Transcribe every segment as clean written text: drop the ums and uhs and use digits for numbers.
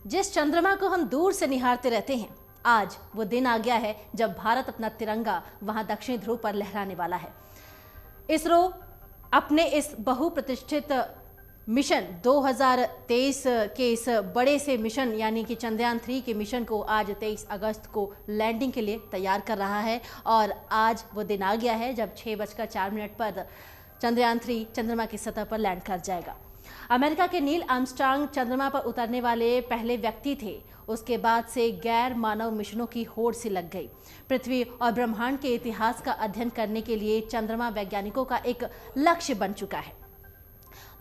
जिस चंद्रमा को हम दूर से निहारते रहते हैं, आज वो दिन आ गया है जब भारत अपना तिरंगा वहां दक्षिणी ध्रुव पर लहराने वाला है। इसरो अपने इस बहुप्रतिष्ठित मिशन 2023 के इस बड़े से मिशन यानी कि चंद्रयान 3 के मिशन को आज 23 अगस्त को लैंडिंग के लिए तैयार कर रहा है और आज वो दिन आ गया है जब 6:04 पर चंद्रयान 3 चंद्रमा की सतह पर लैंड कर जाएगा। अमेरिका के नील आर्मस्ट्रांग चंद्रमा पर उतरने वाले पहले व्यक्ति थे। उसके बाद से गैर मानव मिशनों की होड़ सी लग गई। पृथ्वी और ब्रह्मांड के इतिहास का अध्ययन करने के लिए चंद्रमा वैज्ञानिकों का एक लक्ष्य बन चुका है।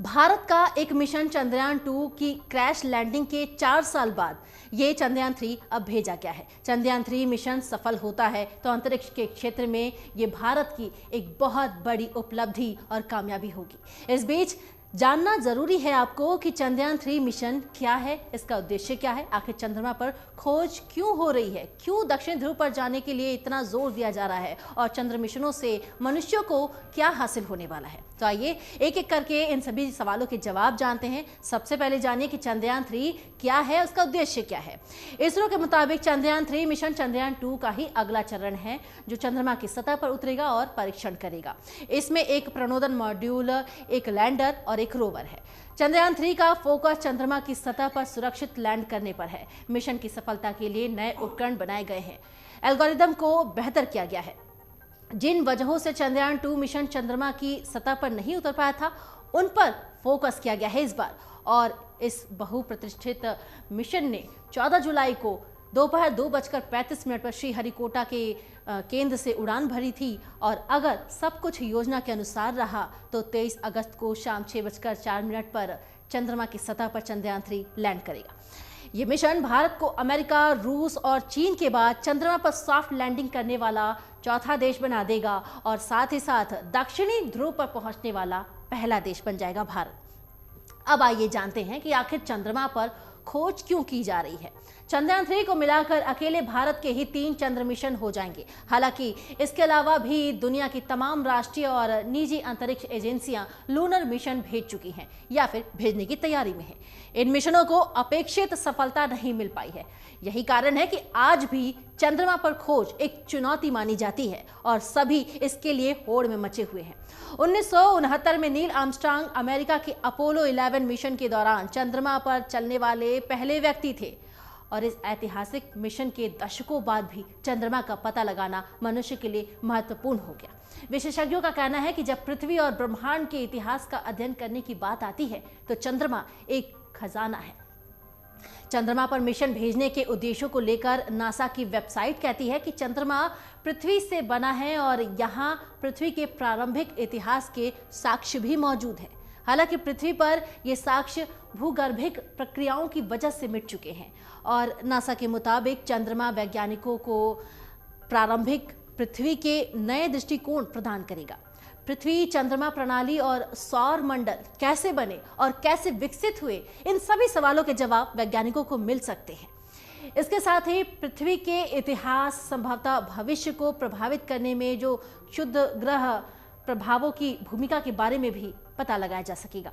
भारत का एक मिशन चंद्रयान 2 की क्रैश लैंडिंग के 4 साल बाद ये चंद्रयान 3 अब भेजा गया है। चंद्रयान 3 मिशन सफल होता है तो अंतरिक्ष के क्षेत्र में ये भारत की एक बहुत बड़ी उपलब्धि और कामयाबी होगी। इस बीच जानना जरूरी है आपको कि चंद्रयान 3 मिशन क्या है, इसका उद्देश्य क्या है, आखिर चंद्रमा पर खोज क्यों हो रही है, क्यों दक्षिण ध्रुव पर जाने के लिए इतना जोर दिया जा रहा है और चंद्र मिशनों से मनुष्यों को क्या हासिल होने वाला है। तो आइए एक एक करके इन सभी सवालों के जवाब जानते हैं। सबसे पहले जानिए कि चंद्रयान 3 क्या है, उसका उद्देश्य क्या है। इसरो के मुताबिक चंद्रयान 3 मिशन चंद्रयान 2 का ही अगला चरण है जो चंद्रमा की सतह पर उतरेगा और परीक्षण करेगा। इसमें एक प्रणोदन मॉड्यूल, एक लैंडर और एक रोवर है। चंद्रयान 3 का फोकस चंद्रमा की सतह पर सुरक्षित लैंड करने पर है। मिशन की सफलता के लिए नए उपकरण बनाए गए हैं, एल्गोरिदम को बेहतर किया गया है। जिन वजहों से चंद्रयान 2 मिशन चंद्रमा की सतह पर नहीं उतर पाया था उन पर फोकस किया गया है इस बार। और इस बहुप्रतिष्ठित मिशन ने 14 जुलाई को दोपहर 2:35 पर श्रीहरिकोटा के केंद्र से उड़ान भरी थी और अगर सब कुछ योजना के अनुसार रहा तो 23 अगस्त को शाम 6:04 पर चंद्रमा की सतह पर चंद्रयान 3 लैंड करेगा। ये मिशन भारत को अमेरिका, रूस और चीन के बाद चंद्रमा पर सॉफ्ट लैंडिंग करने वाला चौथा देश बना देगा और साथ ही साथ दक्षिणी ध्रुव पर पहुंचने वाला पहला देश बन जाएगा भारत। अब आइए जानते हैं कि आखिर चंद्रमा पर खोज क्यों की जा रही है। चंद्रयान 3 को मिलाकर अकेले भारत के ही 3 चंद्र मिशन हो जाएंगे। हालांकि इसके अलावा भी दुनिया की तमाम राष्ट्रीय और निजी अंतरिक्ष एजेंसियां लूनर मिशन भेज चुकी हैं या फिर भेजने की तैयारी में हैं। इन मिशनों को अपेक्षित सफलता नहीं मिल पाई है। यही कारण है कि आज भी चंद्रमा पर खोज एक चुनौती मानी जाती है और सभी इसके लिए होड़ में मचे हुए हैं। 1969 में नील आर्मस्ट्रांग अमेरिका के अपोलो 11 मिशन के दौरान चंद्रमा पर चलने वाले पहले व्यक्ति थे और इस ऐतिहासिक मिशन के दशकों बाद भी चंद्रमा का पता लगाना मनुष्य के लिए महत्वपूर्ण हो गया। विशेषज्ञों का कहना है कि जब पृथ्वी और ब्रह्मांड के इतिहास का अध्ययन करने की बात आती है तो चंद्रमा एक खजाना है। चंद्रमा पर मिशन भेजने के उद्देश्यों को लेकर नासा की वेबसाइट कहती है कि चंद्रमा पृथ्वी से बना है और यहाँ पृथ्वी के प्रारंभिक इतिहास के साक्ष्य भी मौजूद हैं। हालांकि पृथ्वी पर ये साक्ष्य भूगर्भिक प्रक्रियाओं की वजह से मिट चुके हैं और नासा के मुताबिक चंद्रमा वैज्ञानिकों को प्रारंभिक पृथ्वी के नए दृष्टिकोण प्रदान करेगा। पृथ्वी, चंद्रमा प्रणाली और सौर मंडल कैसे बने और कैसे विकसित हुए, इन सभी सवालों के जवाब वैज्ञानिकों को मिल सकते हैं। इसके साथ ही पृथ्वी के इतिहास, संभवतः भविष्य को प्रभावित करने में जो क्षुद्र ग्रह प्रभावों की भूमिका के बारे में भी पता लगाया जा सकेगा।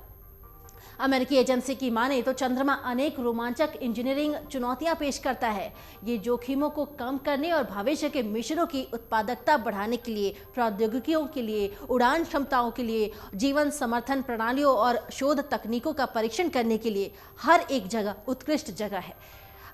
अमेरिकी एजेंसी की माने तो चंद्रमा अनेक रोमांचक इंजीनियरिंग चुनौतियां पेश करता है। ये जोखिमों को कम करने और भविष्य के मिशनों की उत्पादकता बढ़ाने के लिए, प्रौद्योगिकियों के लिए, उड़ान क्षमताओं के लिए, जीवन समर्थन प्रणालियों और शोध तकनीकों का परीक्षण करने के लिए हर एक जगह उत्कृष्ट जगह है।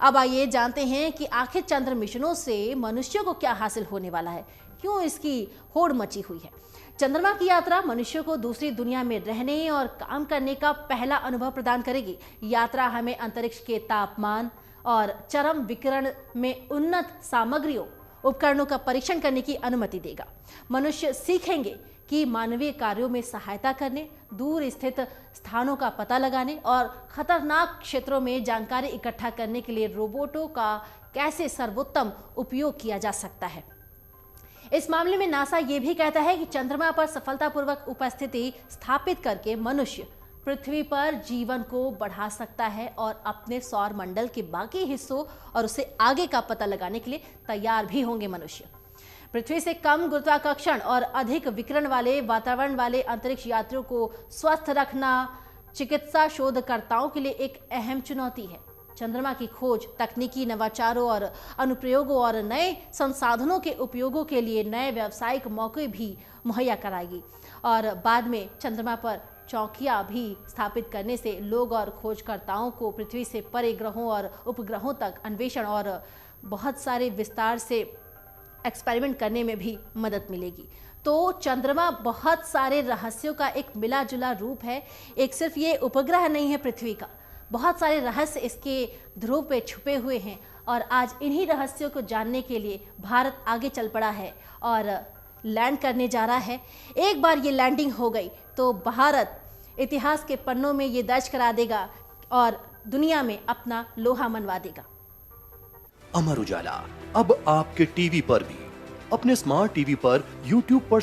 अब आइए जानते हैं कि आखिर चंद्र मिशनों से मनुष्यों को क्या हासिल होने वाला है, क्यों इसकी होड़ मची हुई है। चंद्रमा की यात्रा मनुष्य को दूसरी दुनिया में रहने और काम करने का पहला अनुभव प्रदान करेगी। यात्रा हमें अंतरिक्ष के तापमान और चरम विकिरण में उन्नत सामग्रियों, उपकरणों का परीक्षण करने की अनुमति देगा। मनुष्य सीखेंगे कि मानवीय कार्यों में सहायता करने, दूर स्थित स्थानों का पता लगाने और खतरनाक क्षेत्रों में जानकारी इकट्ठा करने के लिए रोबोटों का कैसे सर्वोत्तम उपयोग किया जा सकता है। इस मामले में नासा यह भी कहता है कि चंद्रमा पर सफलतापूर्वक उपस्थिति स्थापित करके मनुष्य पृथ्वी पर जीवन को बढ़ा सकता है और अपने सौर मंडल के बाकी हिस्सों और उसे आगे का पता लगाने के लिए तैयार भी होंगे। मनुष्य पृथ्वी से कम गुरुत्वाकर्षण और अधिक विकिरण वाले वातावरण वाले अंतरिक्ष यात्रियों को स्वस्थ रखना चिकित्सा शोधकर्ताओं के लिए एक अहम चुनौती है। चंद्रमा की खोज तकनीकी नवाचारों और अनुप्रयोगों और नए संसाधनों के उपयोगों के लिए नए व्यावसायिक मौके भी मुहैया कराएगी और बाद में चंद्रमा पर चौकियां भी स्थापित करने से लोग और खोजकर्ताओं को पृथ्वी से परे ग्रहों और उपग्रहों तक अन्वेषण और बहुत सारे विस्तार से एक्सपेरिमेंट करने में भी मदद मिलेगी। तो चंद्रमा बहुत सारे रहस्यों का एक मिला जुला रूप है। एक सिर्फ ये उपग्रह नहीं है पृथ्वी का, बहुत सारे रहस्य इसके ध्रुव पे छुपे हुए हैं और आज इन्हीं रहस्यों को जानने के लिए भारत आगे चल पड़ा है और लैंड करने जा रहा है। एक बार ये लैंडिंग हो गई तो भारत इतिहास के पन्नों में ये दर्ज करा देगा और दुनिया में अपना लोहा मनवा देगा। अमर उजाला अब आपके टीवी पर भी, अपने स्मार्ट टीवी पर YouTube पर